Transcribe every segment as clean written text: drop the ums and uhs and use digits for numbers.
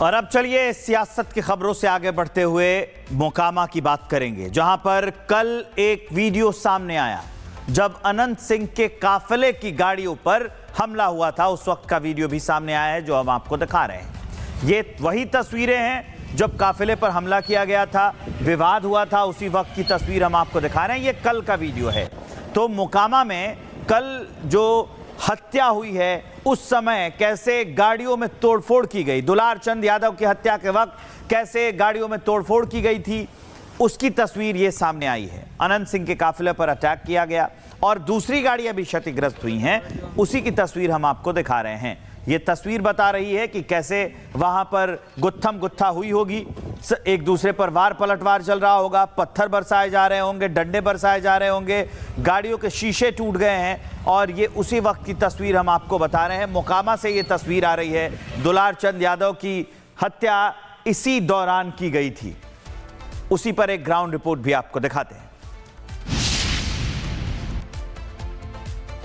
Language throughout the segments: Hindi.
और अब चलिए सियासत की खबरों से आगे बढ़ते हुए मोकामा की बात करेंगे, जहां पर कल एक वीडियो सामने आया जब अनंत सिंह के काफिले की गाड़ियों पर हमला हुआ था। उस वक्त का वीडियो भी सामने आया है जो हम आपको दिखा रहे हैं। ये वही तस्वीरें हैं जब काफिले पर हमला किया गया था, विवाद हुआ था, उसी वक्त की तस्वीर हम आपको दिखा रहे हैं। ये कल का वीडियो है। तो मोकामा में कल जो हत्या हुई है उस समय कैसे गाड़ियों में तोड़फोड़ की गई, दुलार चंद यादव की हत्या के वक्त कैसे गाड़ियों में तोड़फोड़ की गई थी, उसकी तस्वीर ये सामने आई है। अनंत सिंह के काफिले पर अटैक किया गया और दूसरी गाड़ियां भी क्षतिग्रस्त हुई हैं, उसी की तस्वीर हम आपको दिखा रहे हैं। ये तस्वीर बता रही है कि कैसे वहां पर गुत्थम गुत्था हुई होगी, एक दूसरे पर वार पलटवार चल रहा होगा, पत्थर बरसाए जा रहे होंगे, डंडे बरसाए जा रहे होंगे, गाड़ियों के शीशे टूट गए हैं। और ये उसी वक्त की तस्वीर हम आपको बता रहे हैं। मोकामा से ये तस्वीर आ रही है। दुलार चंद यादव की हत्या इसी दौरान की गई थी। उसी पर एक ग्राउंड रिपोर्ट भी आपको दिखाते हैं।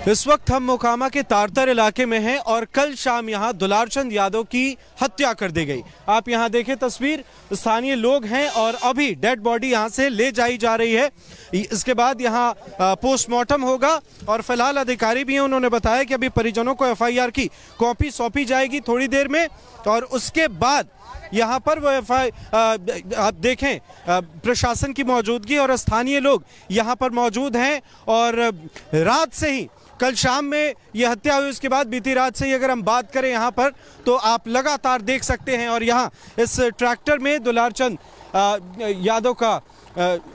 इस वक्त हम मोकामा के तारतर इलाके में हैं और कल शाम यहां दुलार चंद यादव की हत्या कर दी गई। आप यहां देखें तस्वीर, स्थानीय लोग हैं और अभी डेड बॉडी यहां से ले जाई जा रही है। इसके बाद यहां पोस्टमार्टम होगा और फिलहाल अधिकारी भी हैं, उन्होंने बताया कि अभी परिजनों को एफआईआर की कॉपी सौंपी जाएगी थोड़ी देर में और उसके बाद यहाँ पर वो आप देखें प्रशासन की मौजूदगी और स्थानीय लोग यहाँ पर मौजूद हैं। और रात से ही कल शाम में ये हत्या हुई, उसके बाद बीती रात से ही अगर हम बात करें यहाँ पर तो आप लगातार देख सकते हैं। और यहाँ इस ट्रैक्टर में दुलार चंद यादव का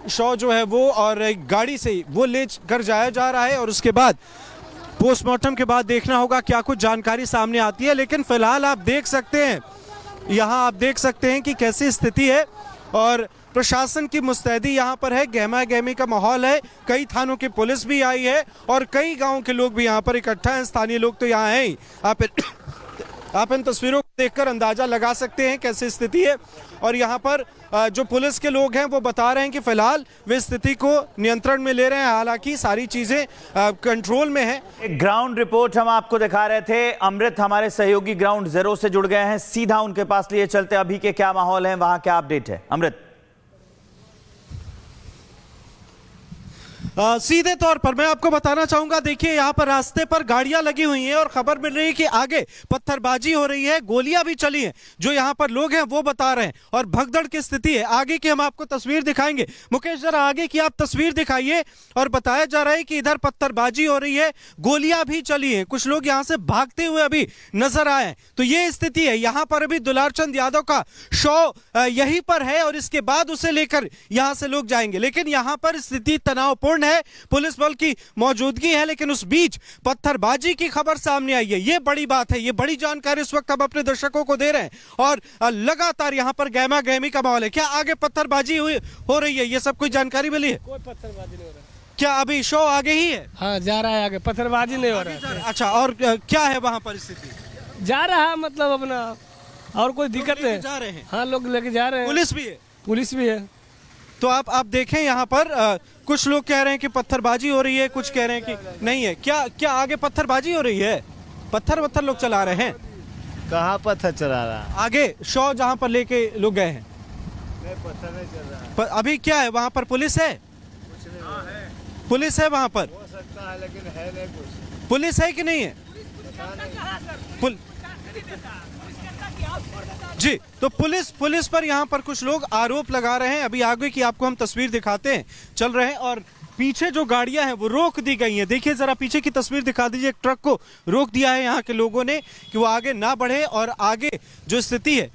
शव जो है वो और एक गाड़ी से वो ले कर जाया जा रहा है और उसके बाद पोस्टमार्टम के बाद देखना होगा क्या कुछ जानकारी सामने आती है। लेकिन फिलहाल आप देख सकते हैं, यहाँ आप देख सकते हैं कि कैसी स्थिति है और प्रशासन की मुस्तैदी यहाँ पर है, गहमा गहमी का माहौल है। कई थानों की पुलिस भी आई है और कई गांव के लोग भी यहाँ पर इकट्ठा हैं, स्थानीय लोग तो यहाँ हैं ही। आप इन तस्वीरों को देखकर अंदाजा लगा सकते हैं कैसी स्थिति है। और यहाँ पर जो पुलिस के लोग हैं वो बता रहे हैं कि फिलहाल वे स्थिति को नियंत्रण में ले रहे हैं, हालांकि सारी चीजें कंट्रोल में हैं। एक ग्राउंड रिपोर्ट हम आपको दिखा रहे थे। अमृत हमारे सहयोगी ग्राउंड जीरो से जुड़ गए हैं, सीधा उनके पास लिए चलते। अभी के क्या माहौल है, वहां क्या अपडेट है अमृत? सीधे तौर पर मैं आपको बताना चाहूंगा, देखिए यहाँ पर रास्ते पर गाड़ियां लगी हुई हैं और खबर मिल रही है कि आगे पत्थरबाजी हो रही है, गोलियां भी चली हैं। जो यहाँ पर लोग हैं वो बता रहे हैं और भगदड़ की स्थिति है। आगे की हम आपको तस्वीर दिखाएंगे। मुकेश जरा आगे की आप तस्वीर दिखाइए। और बताया जा रहा है कि इधर पत्थरबाजी हो रही है, गोलियां भी चली हैं, कुछ लोग यहाँ से भागते हुए अभी नजर आए। तो ये स्थिति है। यहाँ पर अभी दुलार चंद यादव का शव यहीं पर है और इसके बाद उसे लेकर यहाँ से लोग जाएंगे। लेकिन यहाँ पर स्थिति तनावपूर्ण है, पुलिस बल की मौजूदगी है, लेकिन उस बीच पत्थरबाजी की खबर सामने आई है। यह बड़ी बात है, यह बड़ी जानकारी इस वक्त हम अपने दर्शकों को दे रहे हैं। और लगातार यहां पर गहमा गहमी का माहौल है। क्या आगे पत्थरबाजी हो रही है, ये सब कोई जानकारी मिली है? कोई पत्थरबाजी नहीं हो रहा है। क्या अभी शो आगे ही है? हाँ जा रहा है आगे, पत्थरबाजी नहीं हो रहा है। अच्छा, और क्या है वहां परिस्थिति? जा रहा है मतलब अपना, और कोई दिक्कत नहीं। जा रहे हैं, हाँ लोग लेके जा रहे हैं, पुलिस भी है। पुलिस भी है। तो आप देखें यहाँ पर कुछ लोग कह रहे हैं कि पत्थरबाजी हो रही है, कुछ कह रहे हैं कि नहीं है। क्या आगे पत्थरबाजी हो रही है? पत्थर लोग चला रहे हैं? कहाँ पत्थर चला रहा है? आगे शव जहाँ पर लेके लोग गए हैं, नहीं पत्थर नहीं चल रहा है। अभी क्या है वहाँ पर? पुलिस है? कुछ नहीं है। पुलिस है वहाँ पर? हो सकता है लेकिन है नहीं कुछ। पुलिस है कि नहीं है? जी, तो पुलिस पर यहाँ पर कुछ लोग आरोप लगा रहे हैं। अभी आगे की आपको हम तस्वीर दिखाते हैं, चल रहे हैं। और पीछे जो गाड़ियां हैं वो रोक दी गई हैं। देखिए जरा पीछे की तस्वीर दिखा दीजिए। एक ट्रक को रोक दिया है यहाँ के लोगों ने कि वो आगे ना बढ़े और आगे जो स्थिति है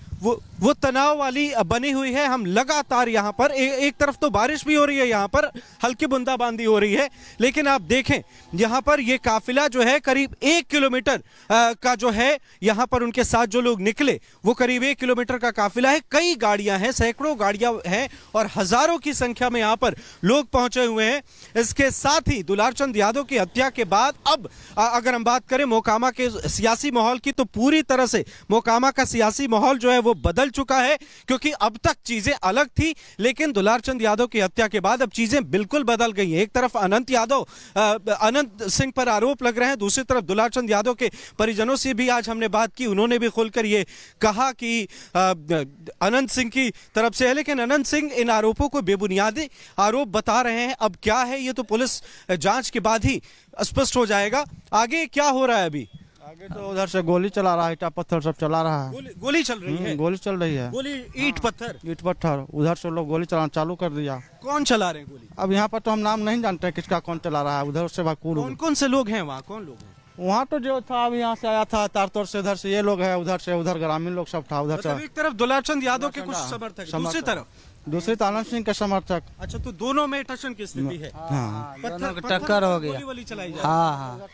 वो तनाव वाली बनी हुई है। हम लगातार यहाँ पर एक तरफ तो बारिश भी हो रही है, यहाँ पर हल्की बूंदाबांदी हो रही है, लेकिन आप देखें यहाँ पर ये काफिला जो है करीब 1 किलोमीटर का जो है, यहाँ पर उनके साथ जो लोग निकले वो करीब 1 किलोमीटर का काफिला है। कई गाड़ियां हैं, सैकड़ों गाड़ियां हैं और हजारों की संख्या में यहाँ पर लोग पहुंचे हुए हैं। इसके साथ ही दुलार चंद यादव की हत्या के बाद अब अगर हम बात करें मोकामा के सियासी माहौल की, तो पूरी तरह से मोकामा का सियासी माहौल जो है वो बदल चुका है, क्योंकि अब तक चीजें अलग थी, लेकिन दुलारचंद यादव की हत्या के बाद अब चीजें बिल्कुल बदल गई हैं। एक तरफ अनंत सिंह पर आरोप लग रहे हैं, दूसरी तरफ दुलारचंद यादव के परिजनों से भी आज हमने बात की, उन्होंने भी खुलकर ये कहा कि अनंत सिंह की तरफ से है, लेकिन अनंत सिंह इन आरोपों को बेबुनियादी आरोप बता रहे हैं। अब क्या है ये तो पुलिस जांच के बाद ही स्पष्ट हो जाएगा। आगे क्या हो रहा है अभी? आगे तो उधर से गोली चला रहा है, ईटा पत्थर सब चला रहा है। गोली चल रही है? गोली चल रही है, गोली ईट पत्थर उधर से लोग गोली चलाना चालू कर दिया। कौन चला रहे हैं गोली? अब यहाँ पर तो हम नाम नहीं जानते किसका कौन चला रहा है, उधर से कौन कौन से लोग हैं वहाँ? कौन लोग हैं वहाँ? तो जो था अभी यहाँ से आया था तारतोड़ से, इधर से ये लोग है, उधर से उधर ग्रामीण लोग सब था। उधर से एक तरफ दुलारचंद यादव के कुछ समर्थक, दूसरी तरफ दूसरी आनंद सिंह के समर्थक। अच्छा, तो दोनों में टशन की स्थिति है? हाँ, टक्कर हो गया। गोली चलाई जा हाँ,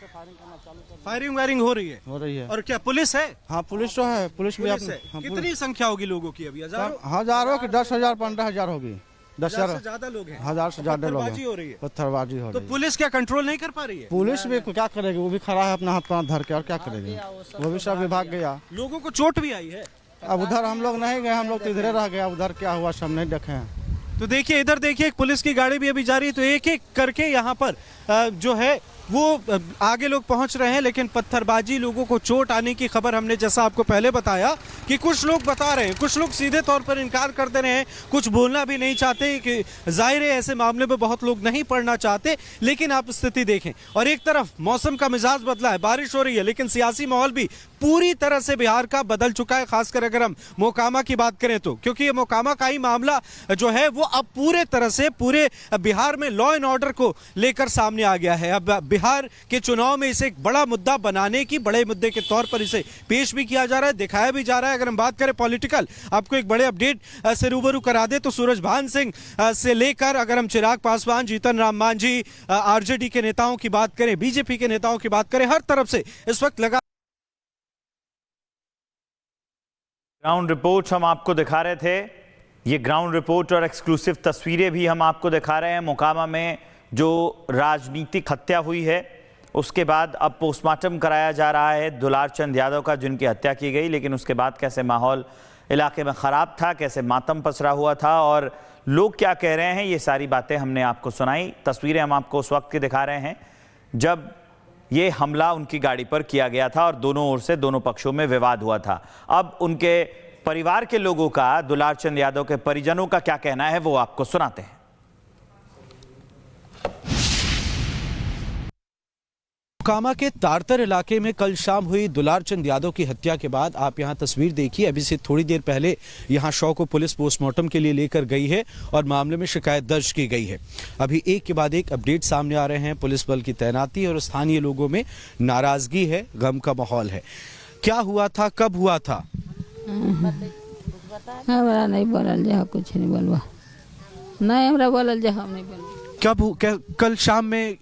फायरिंग वायरिंग हो रही है। और क्या पुलिस है? हाँ पुलिस तो है, पुलिस भी। कितनी संख्या होगी लोगों की अभी? हजारों की 10,000 15,000 होगी। 10,000 से ज्यादा लोग हैं। 1000 से ज्यादा लोग पत्थरबाजी हो रही है। पत्थरबाजी हो रही है। तो पुलिस क्या कंट्रोल नहीं कर पा रही है? पुलिस भी क्या करेगी, वो भी खड़ा है अपना हाथ पांव धर के, और क्या करेगी, वो भी सब विभाग गया। लोगों को चोट भी आई है। अब उधर हम लोग नहीं गए, हम लोग तो इधर रह गया, उधर क्या हुआ सब नहीं देखे हैं। तो देखिए इधर देखिए, एक पुलिस की गाड़ी भी अभी जा रही है, तो एक एक करके यहाँ पर जो है वो आगे लोग पहुंच रहे हैं, लेकिन पत्थरबाजी, लोगों को चोट आने की खबर हमने जैसा आपको पहले बताया कि कुछ लोग बता रहे हैं, कुछ लोग सीधे तौर पर इनकार कर दे रहे हैं, कुछ बोलना भी नहीं चाहते कि जाहिर है ऐसे मामले में बहुत लोग नहीं पढ़ना चाहते। लेकिन आप स्थिति देखें, और एक तरफ मौसम का मिजाज बदला है, बारिश हो रही है, लेकिन सियासी माहौल भी पूरी तरह से बिहार का बदल चुका है, खासकर अगर हम मोकामा की बात करें तो, क्योंकि ये मोकामा का ही मामला जो है वो अब पूरे तरह से पूरे बिहार में लॉ एंड ऑर्डर को लेकर सामने आ गया है। अब बिहार के चुनाव में इसे एक बड़ा मुद्दा बनाने की, बड़े मुद्दे के तौर पर इसे पेश भी किया जा रहा है, दिखाया भी जा रहा है। अगर हम बात करें पॉलिटिकल, आपको एक बड़े अपडेट से रूबरू करा दे तो सूरजभान सिंह से लेकर अगर हम चिराग पासवान, जीतन राम मांझी, आरजेडी के नेताओं की बात करें, बीजेपी के नेताओं की बात करें, हर तरफ से इस वक्त लगा ग्राउंड रिपोर्ट हम आपको दिखा रहे थे। ये ग्राउंड रिपोर्ट और एक्सक्लूसिव तस्वीरें भी हम आपको दिखा रहे हैं। मोकामा में जो राजनीतिक हत्या हुई है उसके बाद अब पोस्टमार्टम कराया जा रहा है दुलारचंद यादव का, जिनकी हत्या की गई, लेकिन उसके बाद कैसे माहौल इलाके में ख़राब था, कैसे मातम पसरा हुआ था और लोग क्या कह रहे हैं, ये सारी बातें हमने आपको सुनाई। तस्वीरें हम आपको उस वक्त की दिखा रहे हैं जब ये हमला उनकी गाड़ी पर किया गया था और दोनों ओर से दोनों पक्षों में विवाद हुआ था। अब उनके परिवार के लोगों का, दुलारचंद यादव के परिजनों का क्या कहना है वो आपको सुनाते हैं। मोकामा के तारतर इलाके में कल शाम हुई दुलारचंद यादव की हत्या के बाद आप यहां तस्वीर देखिए, अभी से थोड़ी देर पहले यहां शव को पुलिस पोस्टमार्टम के लिए लेकर गई है और मामले में शिकायत दर्ज की गई है। अभी एक के बाद एक अपडेट सामने आ रहे हैं, पुलिस बल की तैनाती और स्थानीय लोगों में नाराजगी है, गम का माहौल है। क्या हुआ था, कब हुआ था? हमरा नहीं बोलल जा, कुछ नहीं बोलवा, नहीं हमरा बोलल जा, हम नहीं बोल। कल शाम में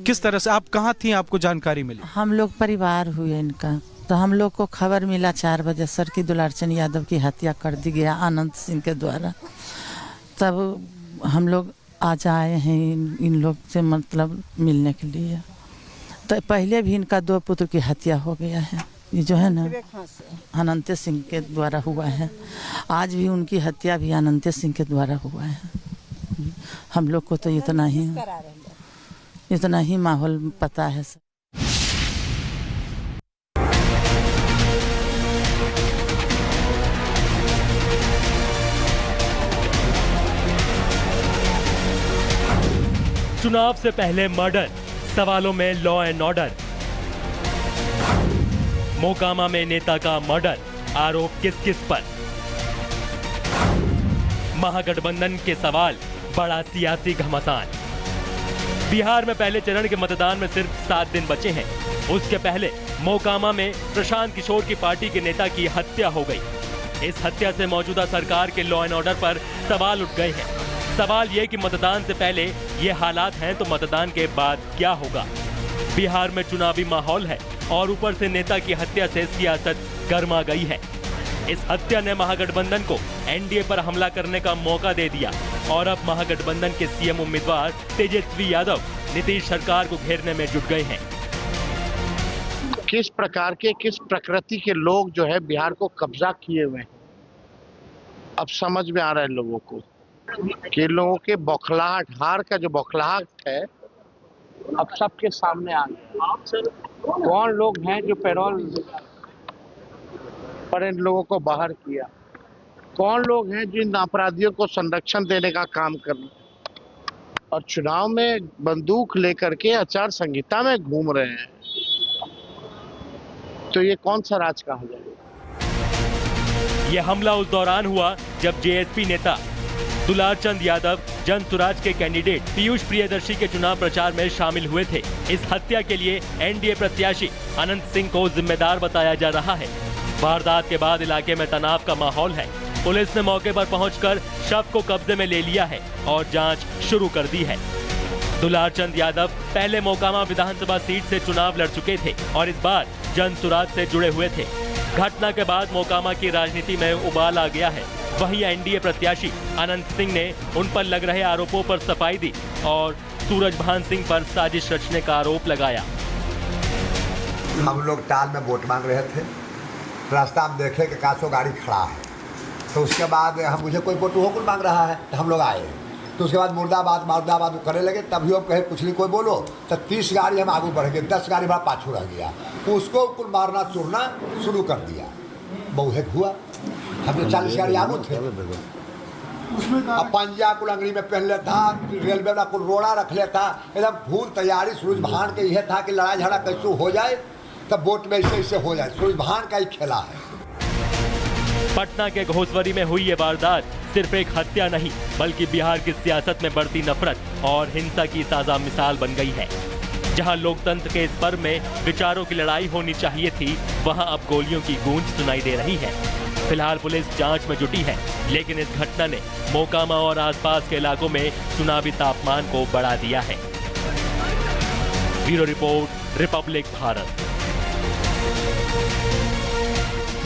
किस तरह से, आप कहाँ थी, आपको जानकारी मिली? हम लोग परिवार हुए इनका, तो हम लोग को खबर मिला 4 बजे सर की दुलारचंद यादव की हत्या कर दी गया अनंत सिंह के द्वारा। तब हम लोग आज आए हैं इन लोग से मतलब मिलने के लिए। तो पहले भी इनका 2 पुत्र की हत्या हो गया है, ये जो है ना अनंत सिंह के द्वारा हुआ है। आज भी उनकी हत्या भी अनंत सिंह के द्वारा हुआ है। हम लोग को तो इतना ही माहौल पता है सर। चुनाव से पहले मर्डर, सवालों में लॉ एंड ऑर्डर। मोकामा में नेता का मर्डर, आरोप किस किस पर? महागठबंधन के सवाल, बड़ा सियासी घमासान। बिहार में पहले चरण के मतदान में सिर्फ 7 दिन बचे हैं। उसके पहले मोकामा में प्रशांत किशोर की पार्टी के नेता की हत्या हो गई। इस हत्या से मौजूदा सरकार के लॉ एंड ऑर्डर पर सवाल उठ गए हैं। सवाल ये कि मतदान से पहले ये हालात हैं तो मतदान के बाद क्या होगा? बिहार में चुनावी माहौल है और ऊपर से नेता की हत्या से सियासत गर्मा गई है। इस हत्या ने महागठबंधन को एनडीए पर हमला करने का मौका दे दिया और अब महागठबंधन के सीएम उम्मीदवार तेजस्वी यादव नीतीश सरकार को घेरने में जुट गए हैं। किस प्रकार के, किस प्रकृति के लोग जो है बिहार को कब्जा किए हुए हैं, अब समझ में आ रहा है लोगों को कि लोगों के बौखलाहट, हार का जो बौखलाहट है अब सबके सामने आ गया। कौन लोग हैं जो पैरोल पर इन लोगों को बाहर किया, कौन लोग हैं जो इन अपराधियों को संरक्षण देने का काम कर रहे और चुनाव में बंदूक लेकर के आचार संहिता में घूम रहे हैं, तो ये कौन सा राज कहा जाए। यह हमला उस दौरान हुआ जब जेएसपी नेता दुलारचंद यादव जन सुराज के कैंडिडेट पीयूष प्रियदर्शी के चुनाव प्रचार में शामिल हुए थे। इस हत्या के लिए एनडीए प्रत्याशी अनंत सिंह को जिम्मेदार बताया जा रहा है। वारदात के बाद इलाके में तनाव का माहौल है। पुलिस ने मौके पर पहुंचकर शव को कब्जे में ले लिया है और जांच शुरू कर दी है। दुलारचंद यादव पहले मोकामा विधानसभा सीट से चुनाव लड़ चुके थे और इस बार जन सुराज से जुड़े हुए थे। घटना के बाद मोकामा की राजनीति में उबाल आ गया है। वहीं एनडीए प्रत्याशी अनंत सिंह ने उन पर लग रहे आरोपों पर सफाई दी और सूरजभान सिंह पर साजिश रचने का आरोप लगाया। हम लोग टाल में वोट मांग रहे थे, रास्ता में देखे कि कासो गाड़ी खड़ा है, तो उसके बाद हम मुझे कोई वोट होकर मांग रहा है, तो हम लोग आए। तो उसके बाद मुर्दाबाद करने लगे। तभी हम कहे कुछ नहीं कोई बोलो, तो 30 गाड़ी हम आगे बढ़ गए, 10 गाड़ी हमारा पाछू रह गया। उसको कुल मारना चूरना शुरू कर दिया। बहुत हुआ, हम जो 40 गाड़ी आगू थे। अब पंजा कुल अंगड़ी में पहन लेता, रेलवे में कुल रोड़ा रख लेता, एकदम फूल तैयारी। सूरजभान के यह था कि लड़ाई झगड़ा कैसे हो जाए, तब वोट में ऐसे हो जाए। सूरजभान का ही खेला है। पटना के घोसवरी में हुई ये वारदात सिर्फ एक हत्या नहीं, बल्कि बिहार की सियासत में बढ़ती नफरत और हिंसा की ताजा मिसाल बन गई है। जहां लोकतंत्र के इस पर्व में विचारों की लड़ाई होनी चाहिए थी, वहां अब गोलियों की गूंज सुनाई दे रही है। फिलहाल पुलिस जांच में जुटी है, लेकिन इस घटना ने मोकामा और आसपास के इलाकों में चुनावी तापमान को बढ़ा दिया है। Bureau report, Republic Bharat.